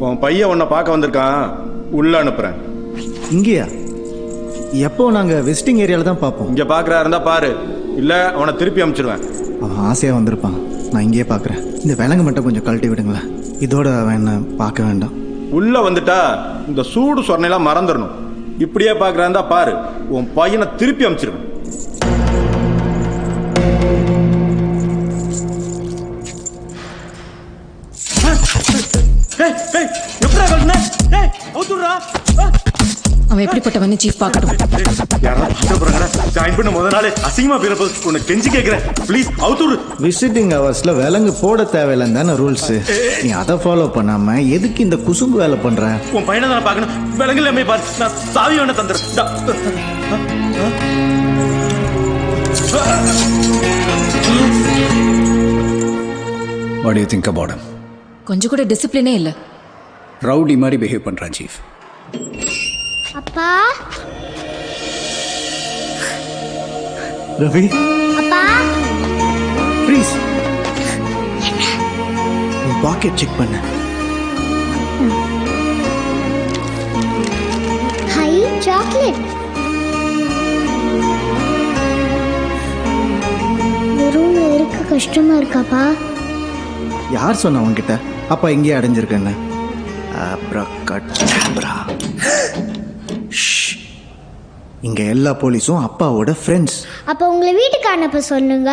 உன் பையன் உன்னை பார்க்க வந்திருக்கான், உள்ள அனுப்புறேன். இங்கேயா? எப்போ? நாங்கள் விசிட்டிங் ஏரியாவில் தான் பார்ப்போம். இங்க பார்க்கறா இருந்தா பாரு, இல்ல அவனை திருப்பி அனுப்பிச்சிருவேன். அவன் ஆசையாக வந்திருப்பான், நான் இங்கேயே பார்க்குறேன். இந்த விலங்கு மட்டும் கொஞ்சம் கழட்டி விடுங்களேன். இதோட அவன் என்ன பார்க்க வேண்டாம். உள்ள வந்துட்டா இந்த சூடு சொன்னையெல்லாம் மறந்துடணும். இப்படியே பார்க்கறா இருந்தா பாரு, உன் பையனை திருப்பி அனுப்பிச்சிருவேன். அவன் எப்படிப்பட்டவன்னு சீஃப் பார்க்கட்டும். ஜாயின் பண்ண முத நாளே அசிங்கமா பேரப்ப உன்னை கெஞ்சி கேட்கிறேன், ப்ளீஸ் அவுத்துரு. விசிட்டிங் ஹவர்ஸில் விலங்கு போட தேவையில்லைன்னு தானே ரூல்ஸு. நீ அதை ஃபாலோ பண்ணாமல் எதுக்கு இந்த குசும்பு வேலை பண்ணுற? உன் பையனை தானே பார்க்கணும், விலங்குல அம்மையை பாரு. நான் சாவி வேணா தந்துடுறேன். What do you think about him? கொஞ்சம் கூட டிசிப்ளினே இல்ல. ரவுடி மாதிரி பிஹேவ் பண்றான் சீஃப். அப்பா ரவி, அப்பா ப்ளீஸ் உன் பாக்கெட் செக் பண்ண. High chocolate. ரூம்ல இருக்க கஷ்டமா இருக்காப்பா? யார் சொன்ன உன்கிட்ட அப்பா இங்கேயே அடைஞ்சிருக்கேன்னு? அப்ரகடப்ரா. இங்க எல்லா போலீஸும் அப்பாவோட ஃப்ரெண்ட்ஸ். அப்ப உங்களை வீட்டுக்கு அனுப்ப சொல்லுங்க.